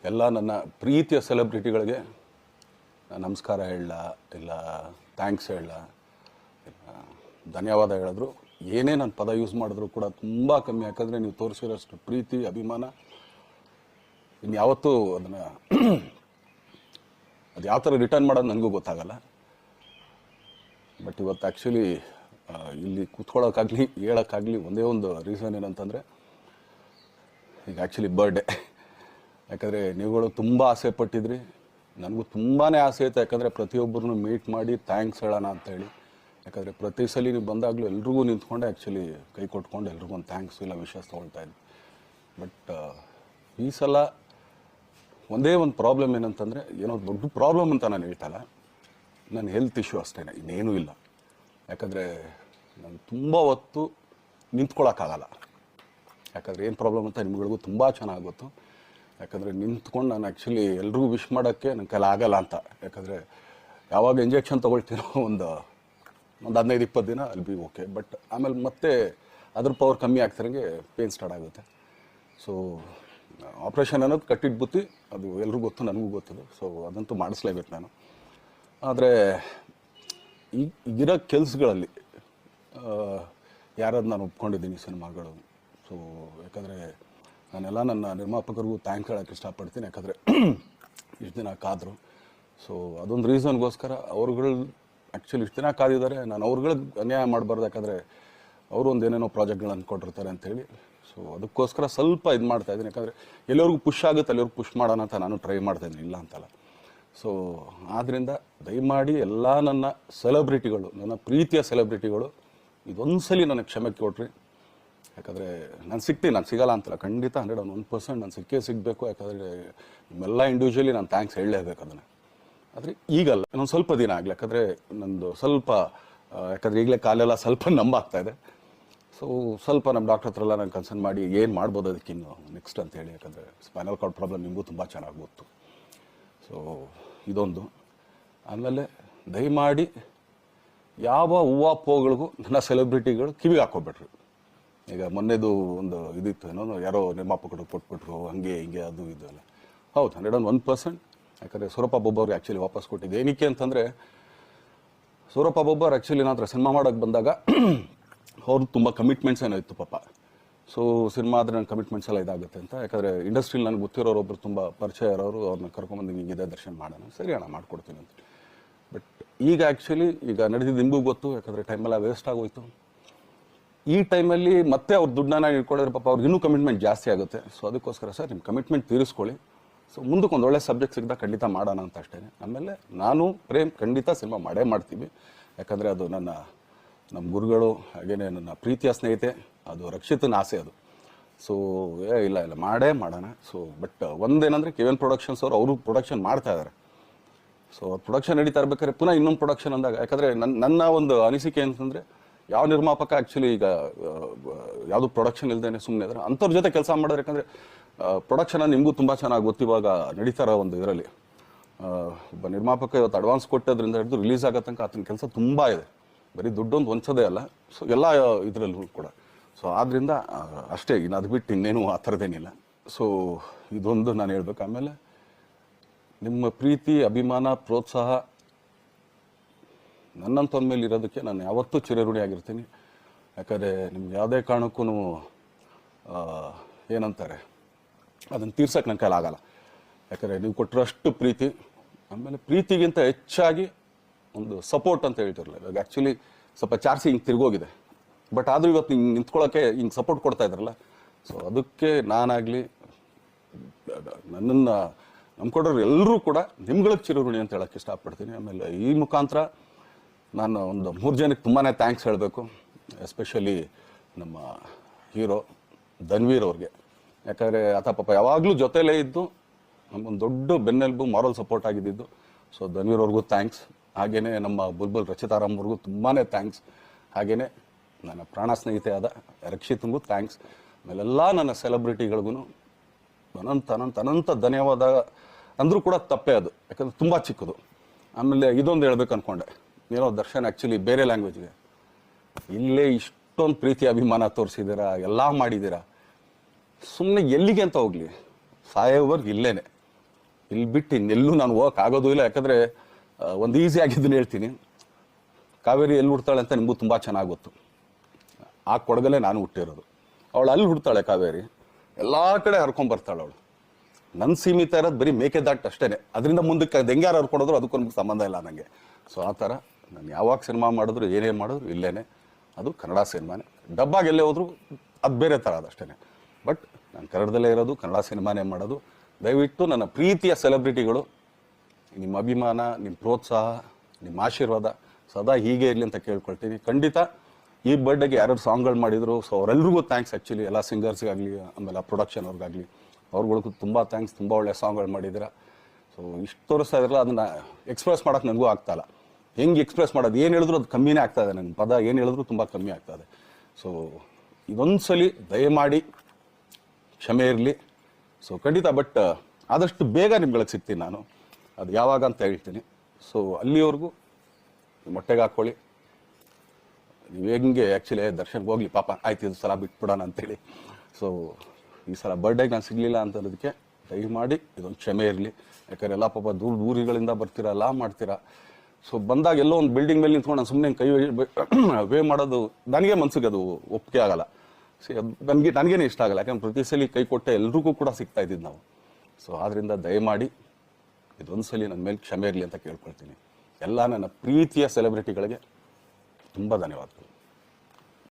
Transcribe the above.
ಎಲ್ಲ ನನ್ನ ಪ್ರೀತಿಯ ಸೆಲೆಬ್ರಿಟಿಗಳಿಗೆ ನಮಸ್ಕಾರ ಹೇಳಲ್ಲ, ಇಲ್ಲ ಥ್ಯಾಂಕ್ಸ್ ಹೇಳಲ್ಲ, ಧನ್ಯವಾದ ಹೇಳಿದ್ರು ಏನೇ ನಾನು ಪದ ಯೂಸ್ ಮಾಡಿದ್ರು ಕೂಡ ತುಂಬ ಕಮ್ಮಿ. ಯಾಕಂದರೆ ನೀವು ತೋರಿಸಿರೋಷ್ಟು ಪ್ರೀತಿ ಅಭಿಮಾನ ಇನ್ಯಾವತ್ತೂ ಅದನ್ನು ಅದು ಯಾವ ಥರ ರಿಟರ್ನ್ ಮಾಡೋದು ನನಗೂ ಗೊತ್ತಾಗಲ್ಲ. ಬಟ್ ಇವತ್ತು ಆ್ಯಕ್ಚುಲಿ ಇಲ್ಲಿ ಕೂತ್ಕೊಳ್ಳೋಕ್ಕಾಗಲಿ ಹೇಳೋಕ್ಕಾಗಲಿ ಒಂದೇ ಒಂದು ರೀಸನ್ ಏನಂತಂದರೆ ಈಗ ಆ್ಯಕ್ಚುಲಿ ಬರ್ಡೇ. ಯಾಕಂದರೆ ನೀವುಗಳು ತುಂಬ ಆಸೆ ಪಟ್ಟಿದ್ರಿ, ನನಗೂ ತುಂಬಾ ಆಸೆ ಇತ್ತು. ಯಾಕಂದರೆ ಪ್ರತಿಯೊಬ್ಬರನ್ನು ಮೀಟ್ ಮಾಡಿ ಥ್ಯಾಂಕ್ಸ್ ಹೇಳೋಣ ಅಂತೇಳಿ. ಯಾಕಂದರೆ ಪ್ರತಿ ಸಲ ನೀವು ಬಂದಾಗಲೂ ಎಲ್ರಿಗೂ ನಿಂತ್ಕೊಂಡೆ ಆ್ಯಕ್ಚುಲಿ ಕೈ ಕೊಟ್ಕೊಂಡು ಎಲ್ರಿಗೂ ಒಂದು ಥ್ಯಾಂಕ್ಸ್ ಇಲ್ಲ ವಿಷಯ ತೊಗೊಳ್ತಾ ಇದ್ದೆ. ಬಟ್ ಈ ಸಲ ಒಂದೇ ಒಂದು ಪ್ರಾಬ್ಲಮ್ ಏನಂತಂದರೆ, ಏನೋ ದೊಡ್ಡ ಪ್ರಾಬ್ಲಮ್ ಅಂತ ನಾನು ಹೇಳ್ತಲ್ಲ, ನನ್ನ ಹೆಲ್ತ್ ಇಶ್ಯೂ ಅಷ್ಟೇ, ಇನ್ನೇನೂ ಇಲ್ಲ. ಯಾಕಂದರೆ ನಾನು ತುಂಬ ಹೊತ್ತು ನಿಂತ್ಕೊಳ್ಳೋಕ್ಕಾಗಲ್ಲ. ಯಾಕಂದರೆ ಏನು ಪ್ರಾಬ್ಲಮ್ ಅಂತ ನಿಮ್ಗಳಿಗೂ ತುಂಬ ಚೆನ್ನಾಗಿ ಗೊತ್ತು. ಯಾಕಂದರೆ ನಿಂತ್ಕೊಂಡು ನಾನು ಆ್ಯಕ್ಚುಲಿ ಎಲ್ರಿಗೂ ವಿಶ್ ಮಾಡೋಕ್ಕೆ ನನ್ನ ಕೈಲಿ ಆಗಲ್ಲ ಅಂತ. ಯಾಕಂದರೆ ಯಾವಾಗ ಇಂಜೆಕ್ಷನ್ ತೊಗೊಳ್ತೀನೋ ಒಂದು 15-20 ದಿನ ಅಲ್ಲಿ ಬಿ ಓಕೆ. ಬಟ್ ಆಮೇಲೆ ಮತ್ತೆ ಅದ್ರ ಪವರ್ ಕಮ್ಮಿ ಆಗ್ತಿರಂಗೆ ಪೇನ್ ಸ್ಟಾರ್ಟ್ ಆಗುತ್ತೆ. ಸೊ ಆಪ್ರೇಷನ್ ಅನ್ನೋದು ಕಟ್ಟಿಟ್ಟು ಬುತ್ತಿ, ಅದು ಎಲ್ರಿಗೂ ಗೊತ್ತು, ನನಗೂ ಗೊತ್ತದು. ಸೊ ಅದಂತೂ ಮಾಡಿಸ್ಲೇಬೇಕು ನಾನು. ಆದರೆ ಈಗಿರೋ ಕೆಲಸಗಳಲ್ಲಿ ಯಾರಾದ್ರು ನಾನು ಒಪ್ಕೊಂಡಿದ್ದೀನಿ ಸಿನಿಮಾಗಳು. ಸೊ ಯಾಕಂದರೆ ನಾನೆಲ್ಲ ನನ್ನ ನಿರ್ಮಾಪಕರಿಗೂ ಥ್ಯಾಂಕ್ಸ್ ಹೇಳೋಕ್ಕೆ ಇಷ್ಟಪಡ್ತೀನಿ. ಯಾಕಂದರೆ ಇಷ್ಟು ದಿನ ಕಾದರು. ಸೊ ಅದೊಂದು ರೀಸನ್ಗೋಸ್ಕರ ಅವ್ರುಗಳು ಆ್ಯಕ್ಚುಲಿ ಇಷ್ಟು ದಿನ ಕಾದಿದ್ದಾರೆ. ನಾನು ಅವ್ರುಗಳಿಗೆ ಅನ್ಯಾಯ ಮಾಡಬಾರ್ದು. ಯಾಕಂದರೆ ಅವರು ಒಂದು ಏನೇನೋ ಪ್ರಾಜೆಕ್ಟ್ಗಳನ್ನು ಕೊಟ್ಟಿರ್ತಾರೆ ಅಂಥೇಳಿ. ಸೊ ಅದಕ್ಕೋಸ್ಕರ ಸ್ವಲ್ಪ ಇದು ಮಾಡ್ತಾಯಿದ್ದೀನಿ. ಯಾಕಂದರೆ ಎಲ್ಲರಿಗೂ ಪುಷ್ ಆಗುತ್ತೆ ಅಲ್ಲಿವ್ರಿಗೆ ಪುಷ್ ಮಾಡೋಣ ಅಂತ ನಾನು ಟ್ರೈ ಮಾಡ್ತಾಯಿದ್ದೀನಿ, ಇಲ್ಲ ಅಂತಲ್ಲ. ಸೊ ಆದ್ದರಿಂದ ದಯಮಾಡಿ ಎಲ್ಲ ನನ್ನ ಸೆಲೆಬ್ರಿಟಿಗಳು, ನನ್ನ ಪ್ರೀತಿಯ ಸೆಲೆಬ್ರಿಟಿಗಳು ಇದೊಂದು ಸಲ ನನಗೆ ಕ್ಷಮೆ ಕೊಟ್ರಿ. ಯಾಕಂದರೆ ನಾನು ಸಿಗ್ತೀನಿ, ನಾನು ಸಿಗಲ್ಲ ಅಂತಲ್ಲ, ಖಂಡಿತ 101% ನಾನು ಸಿಕ್ಕೇ ಸಿಗಬೇಕು. ಯಾಕಂದರೆ ನಿಮ್ಮೆಲ್ಲ ಇಂಡಿವಿಜುವಲಿ ನಾನು ಥ್ಯಾಂಕ್ಸ್ ಹೇಳಲೇಬೇಕು ಅದನ್ನು. ಆದರೆ ಈಗಲ್ಲ, ಇನ್ನೊಂದು ಸ್ವಲ್ಪ ದಿನ ಆಗಲಿ. ಯಾಕಂದರೆ ನಂದು ಸ್ವಲ್ಪ ಯಾಕಂದರೆ ಈಗಲೇ ಕಾಲೆಲ್ಲ ಸ್ವಲ್ಪ ನಂಬಾಗ್ತಾಯಿದೆ. ಸೊ ಸ್ವಲ್ಪ ನಮ್ಮ ಡಾಕ್ಟರ್ ಹತ್ರ ಎಲ್ಲ ನಾನು ಕನ್ಸರ್ನ್ ಮಾಡಿ ಏನು ಮಾಡ್ಬೋದು ಅದಕ್ಕಿನ್ನು ನೆಕ್ಸ್ಟ್ ಅಂತೇಳಿ. ಯಾಕಂದರೆ ಸ್ಪೈನಲ್ ಕಾರ್ಡ್ ಪ್ರಾಬ್ಲಮ್ ನಿಮಗೂ ತುಂಬ ಚೆನ್ನಾಗಿ ಗೊತ್ತು. ಸೊ ಇದೊಂದು. ಆಮೇಲೆ ದಯಮಾಡಿ ಯಾವ ಹೂವಾಪೋಗಳಿಗೂ ನನ್ನ ಸೆಲೆಬ್ರಿಟಿಗಳು ಕಿವಿಗೆ ಹಾಕೋಬೇಡ್ರಿ. ಈಗ ಮೊನ್ನೆದು ಒಂದು ಇದಿತ್ತು, ಏನೋ ಯಾರೋ ನಿರ್ಮಾಪಕರು ಕೊಟ್ಬಿಟ್ರು, ಹಂಗೆ ಹಿಂಗೆ ಅದು ಇದು ಎಲ್ಲ. ಹೌದು, 101%. ಯಾಕಂದರೆ ಸೂರಪ್ಪ ಬೊಬ್ಬವ್ರಿಗೆ ಆ್ಯಕ್ಚುಲಿ ವಾಪಸ್ ಕೊಟ್ಟಿದ್ದೆ. ಏನಕ್ಕೆ ಅಂತಂದರೆ, ಸೂರಪ್ಪ ಬೊಬ್ಬರು ಆ್ಯಕ್ಚುಲಿ ನಾನು ಹತ್ರ ಸಿನಿಮಾ ಮಾಡೋಕ್ಕೆ ಬಂದಾಗ ಅವ್ರದ್ದು ತುಂಬ ಕಮಿಟ್ಮೆಂಟ್ಸ್ ಏನೋ ಇತ್ತು ಪಾಪ. ಸೊ ಸಿನಿಮಾ ಆದರೆ ನನ್ನ ಕಮಿಟ್ಮೆಂಟ್ಸ್ ಎಲ್ಲ ಇದಾಗುತ್ತೆ ಅಂತ. ಯಾಕಂದರೆ ಇಂಡಸ್ಟ್ರಿಲಿ ನನಗೆ ಗೊತ್ತಿರೋರೊಬ್ಬರು ತುಂಬ ಪರಿಚಯ ಇರೋರು, ಅವ್ರನ್ನ ಕರ್ಕೊಂಬಂದು ಹಿಂಗಿದೆ ದರ್ಶನ ಮಾಡೋಣ, ಸರಿ ಅಣ್ಣ ಮಾಡ್ಕೊಡ್ತೀನಿ ಅಂತ. ಬಟ್ ಈಗ ಆ್ಯಕ್ಚುಲಿ ಈಗ ನಡೆದಿದ್ದು ನಿಮಗೂ ಗೊತ್ತು. ಯಾಕಂದರೆ ಟೈಮೆಲ್ಲ ವೇಸ್ಟ್ ಆಗೋಯ್ತು. ಈ ಟೈಮಲ್ಲಿ ಮತ್ತೆ ಅವ್ರ ದುಡ್ಡನ್ನ ಇಟ್ಕೊಂಡಿದ್ರೆ ಪಾಪ ಅವ್ರಿಗೆ ಇನ್ನೂ ಕಮಿಟ್ಮೆಂಟ್ ಜಾಸ್ತಿ ಆಗುತ್ತೆ. ಸೊ ಅದಕ್ಕೋಸ್ಕರ ಸರ್ ನಿಮ್ಮ ಕಮಿಟ್ಮೆಂಟ್ ತೀರಿಸ್ಕೊಳ್ಳಿ. ಸೊ ಮುಂದಕ್ಕೆ ಒಂದು ಒಳ್ಳೆ ಸಬ್ಜೆಕ್ಟ್ ಸಿಗ್ದಾಗ ಖಂಡಿತ ಮಾಡೋಣ ಅಂತ ಅಷ್ಟೇ. ಆಮೇಲೆ ನಾನು ಪ್ರೇಮ್ ಖಂಡಿತ ಸಿನಿಮಾ ಮಾಡೇ ಮಾಡ್ತೀವಿ. ಯಾಕಂದರೆ ಅದು ನಮ್ಮ ಗುರುಗಳು, ಹಾಗೇನೆ ನನ್ನ ಪ್ರೀತಿಯ ಸ್ನೇಹಿತೆ, ಅದು ರಕ್ಷಿತನ ಆಸೆ ಅದು. ಸೊ ಇಲ್ಲ ಮಾಡೇ ಮಾಡೋಣ. ಸೊ ಬಟ್ ಒಂದೇನಂದರೆ KVN ಪ್ರೊಡಕ್ಷನ್ಸ್ ಅವರು ಪ್ರೊಡಕ್ಷನ್ ಮಾಡ್ತಾ ಇದ್ದಾರೆ. ಸೊ ಪ್ರೊಡಕ್ಷನ್ ನಡೀತಾ ಇರ್ಬೇಕಾದ್ರೆ ಪುನಃ ಇನ್ನೊಂದು ಪ್ರೊಡಕ್ಷನ್ ಅಂದಾಗ, ಯಾಕಂದರೆ ನನ್ನ ಒಂದು ಅನಿಸಿಕೆ ಅಂತಂದರೆ, ಯಾವ ನಿರ್ಮಾಪಕ ಆ್ಯಕ್ಚುಲಿ ಈಗ ಯಾವುದು ಪ್ರೊಡಕ್ಷನ್ ಇಲ್ದೇನೆ ಸುಮ್ಮನೆ ಇದ್ದಾರೆ ಅಂಥವ್ರ ಜೊತೆ ಕೆಲಸ ಮಾಡೋರು. ಯಾಕಂದರೆ ಪ್ರೊಡಕ್ಷನ್ ನಿಮಗೂ ತುಂಬ ಚೆನ್ನಾಗಿ ಗೊತ್ತು. ಇವಾಗ ನಡೀತಾ ಇರೋ ಒಂದು ಇದರಲ್ಲಿ ಒಬ್ಬ ನಿರ್ಮಾಪಕ ಇವತ್ತು ಅಡ್ವಾನ್ಸ್ ಕೊಟ್ಟೋದ್ರಿಂದ ಹಿಡಿದು ರಿಲೀಸ್ ಆಗೋ ತನಕ ಆತನ ಕೆಲಸ ತುಂಬ ಇದೆ. ಬರೀ ದುಡ್ಡೊಂದು ಹೊಂಚೋದೇ ಅಲ್ಲ, ಸೊ ಎಲ್ಲ ಇದರಲ್ಲೂ ಕೂಡ. ಸೊ ಆದ್ದರಿಂದ ಅಷ್ಟೇ, ಇನ್ನು ಅದು ಬಿಟ್ಟು ಇನ್ನೇನು ಆ ಥರದ್ದೇನಿಲ್ಲ. ಸೊ ಇದೊಂದು ನಾನು ಹೇಳ್ಬೇಕು. ಆಮೇಲೆ ನಿಮ್ಮ ಪ್ರೀತಿ, ಅಭಿಮಾನ, ಪ್ರೋತ್ಸಾಹ ನನ್ನಂಥವ್ರ ಮೇಲೆ ಇರೋದಕ್ಕೆ ನಾನು ಯಾವತ್ತೂ ಚಿರಋಣಿಯಾಗಿರ್ತೀನಿ. ಯಾಕಂದರೆ ನಿಮ್ಗೆ ಯಾವುದೇ ಕಾರಣಕ್ಕೂ ಏನಂತಾರೆ ಅದನ್ನು ತೀರ್ಸೋಕ್ಕೆ ನನ್ನ ಕೈಲಾಗಲ್ಲ. ಯಾಕಂದರೆ ನೀವು ಕೊಟ್ಟಿರೋಷ್ಟು ಪ್ರೀತಿ, ಆಮೇಲೆ ಪ್ರೀತಿಗಿಂತ ಹೆಚ್ಚಾಗಿ ಒಂದು ಸಪೋರ್ಟ್ ಅಂತ ಹೇಳ್ತಿರಲ್ಲ. ಇವಾಗ ಆ್ಯಕ್ಚುಲಿ ಸ್ವಲ್ಪ ಚಾರ್ಸಿ ಹಿಂಗೆ ತಿರ್ಗೋಗಿದೆ. ಬಟ್ ಆದರೂ ಇವತ್ತು ಹಿಂಗೆ ನಿಂತ್ಕೊಳ್ಳೋಕ್ಕೆ ಹಿಂಗೆ ಸಪೋರ್ಟ್ ಕೊಡ್ತಾ ಇದ್ರಲ್ಲ. ಸೊ ಅದಕ್ಕೆ ನಾನಾಗಲಿ ನನ್ನನ್ನು ನಂಬ್ಕೊಡೋರು ಎಲ್ಲರೂ ಕೂಡ ನಿಮ್ಗಳಿಗೆ ಚಿರಋಣಿ ಅಂತ ಹೇಳೋಕ್ಕೆ ಇಷ್ಟಪಡ್ತೀನಿ. ಆಮೇಲೆ ಈ ಮುಖಾಂತರ ನಾನು ಒಂದು 3 ಜನಕ್ಕೆ ತುಂಬಾ ಥ್ಯಾಂಕ್ಸ್ ಹೇಳಬೇಕು. ಎಸ್ಪೆಷಲಿ ನಮ್ಮ ಹೀರೋ ಧನ್ವೀರ್ ಅವ್ರಿಗೆ. ಯಾಕಂದರೆ ಆತ ಪಾಪ ಯಾವಾಗಲೂ ಜೊತೆಲೇ ಇದ್ದು ನಮಗೊಂದು ದೊಡ್ಡ ಬೆನ್ನೆಲುಬು, ಮಾರಲ್ ಸಪೋರ್ಟ್ ಆಗಿದ್ದು. ಸೊ ಧನ್ವೀರ್ ಅವ್ರಿಗೂ ಥ್ಯಾಂಕ್ಸ್. ಹಾಗೆಯೇ ನಮ್ಮ ಬುಲ್ಬುಲ್ ರಚಿತಾರಾಮ್ ಅವ್ರಿಗೂ ತುಂಬಾ ಥ್ಯಾಂಕ್ಸ್. ಹಾಗೆಯೇ ನನ್ನ ಪ್ರಾಣ ಸ್ನೇಹಿತೆ ಆದ ರಕ್ಷಿತ್ಗೂ ಥ್ಯಾಂಕ್ಸ್. ಆಮೇಲೆಲ್ಲ ನನ್ನ ಸೆಲೆಬ್ರಿಟಿಗಳಿಗೂ ಅನಂತ ಧನ್ಯವಾದ ಅಂದರೂ ಕೂಡ ತಪ್ಪೇ ಅದು. ಯಾಕಂದರೆ ತುಂಬ ಚಿಕ್ಕದು. ಆಮೇಲೆ ಇದೊಂದು ಹೇಳ್ಬೇಕು ಅಂದ್ಕೊಂಡೆ, ಏನೋ ದರ್ಶನ್ ಆ್ಯಕ್ಚುಲಿ ಬೇರೆ ಲ್ಯಾಂಗ್ವೇಜ್ಗೆ ಇಲ್ಲೇ ಇಷ್ಟೊಂದು ಪ್ರೀತಿ ಅಭಿಮಾನ ತೋರಿಸಿದ್ದೀರಾ, ಎಲ್ಲ ಮಾಡಿದ್ದೀರಾ, ಸುಮ್ಮನೆ ಎಲ್ಲಿಗೆ ಅಂತ ಹೋಗಲಿ, ಸಾಯೋವರ್ಗೆ ಇಲ್ಲೇನೆ. ಇಲ್ಲಿ ಬಿಟ್ಟು ಇನ್ನೆಲ್ಲೂ ನಾನು ಹೋಗಕ್ಕೆ ಆಗೋದು ಇಲ್ಲ. ಯಾಕಂದರೆ ಒಂದು ಈಸಿ ಆಗಿದ್ದನ್ನು ಹೇಳ್ತೀನಿ. ಕಾವೇರಿ ಎಲ್ಲಿ ಹುಡ್ತಾಳೆ ಅಂತ ನಿಮಗೂ ತುಂಬ ಚೆನ್ನಾಗಿ ಗೊತ್ತು. ಆ ಕೊಡಗಲ್ಲೇ ನಾನು ಹುಟ್ಟಿರೋದು. ಅವಳು ಅಲ್ಲಿ ಹುಡ್ತಾಳೆ ಕಾವೇರಿ, ಎಲ್ಲ ಕಡೆ ಹರ್ಕೊಂಬರ್ತಾಳೆ ಅವಳು. ನನ್ನ ಸೀಮಿತ ಇರೋದು ಬರೀ ಮೇಕೆದಾಟು ಅಷ್ಟೇ. ಅದರಿಂದ ಮುಂದಕ್ಕೆ ಅದು ಹೆಂಗೆ ಯಾರು ಹರ್ಕೊಡೋದ್ರು ಅದಕ್ಕೂ ನಮ್ಗೆ ಸಂಬಂಧ ಇಲ್ಲ ನನಗೆ. ಸೊ ಆ ಥರ ನಾನು ಯಾವಾಗ ಸಿನಿಮಾ ಮಾಡಿದ್ರು ಏನೇ ಮಾಡಿದ್ರು ಇಲ್ಲೇ, ಅದು ಕನ್ನಡ ಸಿನಿಮಾನೇ. ಡಬ್ಬಾಗಿ ಎಲ್ಲೇ ಹೋದ್ರು ಅದು ಬೇರೆ ಥರ ಅದಷ್ಟೇ. ಬಟ್ ನಾನು ಕನ್ನಡದಲ್ಲೇ ಇರೋದು, ಕನ್ನಡ ಸಿನಿಮಾನೇ ಮಾಡೋದು. ದಯವಿಟ್ಟು ನನ್ನ ಪ್ರೀತಿಯ ಸೆಲೆಬ್ರಿಟಿಗಳು, ನಿಮ್ಮ ಅಭಿಮಾನ, ನಿಮ್ಮ ಪ್ರೋತ್ಸಾಹ, ನಿಮ್ಮ ಆಶೀರ್ವಾದ ಸದಾ ಹೀಗೆ ಇರಲಿ ಅಂತ ಕೇಳ್ಕೊಳ್ತೀನಿ. ಖಂಡಿತ ಈ ಬರ್ಡೇಗೆ ಯಾರ್ಯಾರು ಸಾಂಗ್ಗಳು ಮಾಡಿದ್ರು, ಸೊ ಅವರೆಲ್ರಿಗೂ ಥ್ಯಾಂಕ್ಸ್. ಆ್ಯಕ್ಚುಲಿ ಎಲ್ಲ ಸಿಂಗರ್ಸ್ಗಾಗಲಿ, ಆಮೇಲೆ ಆ ಪ್ರೊಡಕ್ಷನ್ ಅವ್ರಿಗಾಗಲಿ, ಅವ್ರುಗಳಿಗೂ ತುಂಬ ಥ್ಯಾಂಕ್ಸ್. ತುಂಬ ಒಳ್ಳೆ ಸಾಂಗ್ಗಳು ಮಾಡಿದ್ದೀರಾ. ಸೊ ಇಷ್ಟು ತೋರಿಸ್ತಾ ಇದ್ರಲ್ಲ, ಅದನ್ನು ಎಕ್ಸ್ಪ್ರೆಸ್ ಮಾಡೋಕ್ಕೆ ನನಗೂ ಆಗ್ತಾಯಿಲ್ಲ. ಹೆಂಗೆ ಎಕ್ಸ್ಪ್ರೆಸ್ ಮಾಡೋದು, ಏನು ಹೇಳಿದ್ರು ಅದು ಕಮ್ಮಿನೇ ಆಗ್ತಾಯಿದೆ. ನನ್ನ ಪದ ಏನು ಹೇಳಿದ್ರು ತುಂಬ ಕಮ್ಮಿ ಆಗ್ತಾಯಿದೆ. ಸೊ ಇದೊಂದು ಸಲ ದಯಮಾಡಿ ಕ್ಷಮೆ ಇರಲಿ. ಸೊ ಖಂಡಿತ, ಬಟ್ ಆದಷ್ಟು ಬೇಗ ನಿಮ್ಗಳಿಗೆ ಸಿಗ್ತೀನಿ ನಾನು. ಅದು ಯಾವಾಗ ಅಂತ ಹೇಳ್ತೀನಿ. ಸೊ ಅಲ್ಲಿವರೆಗೂ ಮೊಟ್ಟೆಗೆ ಹಾಕ್ಕೊಳ್ಳಿ. ನೀವು ಹೆಂಗೆ ಆ್ಯಕ್ಚುಲಿ ದರ್ಶನ್ಗೆ ಹೋಗ್ಲಿ ಪಾಪ, ಆಯ್ತು ಇದು ಸಲ ಬಿಟ್ಬಿಡೋಣ ಅಂತೇಳಿ. ಸೊ ಈ ಸಲ ಬರ್ಡೇಗೆ ನಾನು ಸಿಗಲಿಲ್ಲ ಅಂತನ್ನೋದಕ್ಕೆ ದಯಮಾಡಿ ಇದೊಂದು ಕ್ಷಮೆ ಇರಲಿ. ಯಾಕಂದರೆ ಎಲ್ಲ ಪಾಪ ದೂರಗಳಿಂದ ಬರ್ತೀರಾ, ಎಲ್ಲ ಮಾಡ್ತೀರಾ. ಸೊ ಬಂದಾಗ ಎಲ್ಲೋ ಒಂದು ಬಿಲ್ಡಿಂಗ್ ಮೇಲೆ ನಿಂತ್ಕೊಂಡು ನಾನು ಸುಮ್ಮನೆ ಕೈ ವೇ ಮಾಡೋದು ನನಗೆ ಮನ್ಸಿಗೆ ಅದು ಒಪ್ಪಿಗೆ ಆಗಲ್ಲ. ನನಗೇನೆ ಇಷ್ಟ ಆಗಲ್ಲ. ಯಾಕಂದ್ರೆ ಪ್ರತಿ ಸಲ ಕೈ ಕೊಟ್ಟೆ ಎಲ್ರಿಗೂ ಕೂಡ ಸಿಗ್ತಾ ಇದ್ದಿದ್ದು ನಾವು. ಸೊ ಆದ್ದರಿಂದ ದಯಮಾಡಿ ಇದೊಂದು ಸಲ ನನ್ನ ಮೇಲೆ ಕ್ಷಮೆ ಇರಲಿ ಅಂತ ಕೇಳ್ಕೊಳ್ತೀನಿ. ಎಲ್ಲ ನನ್ನ ಪ್ರೀತಿಯ ಸೆಲೆಬ್ರಿಟಿಗಳಿಗೆ ತುಂಬ ಧನ್ಯವಾದಗಳು.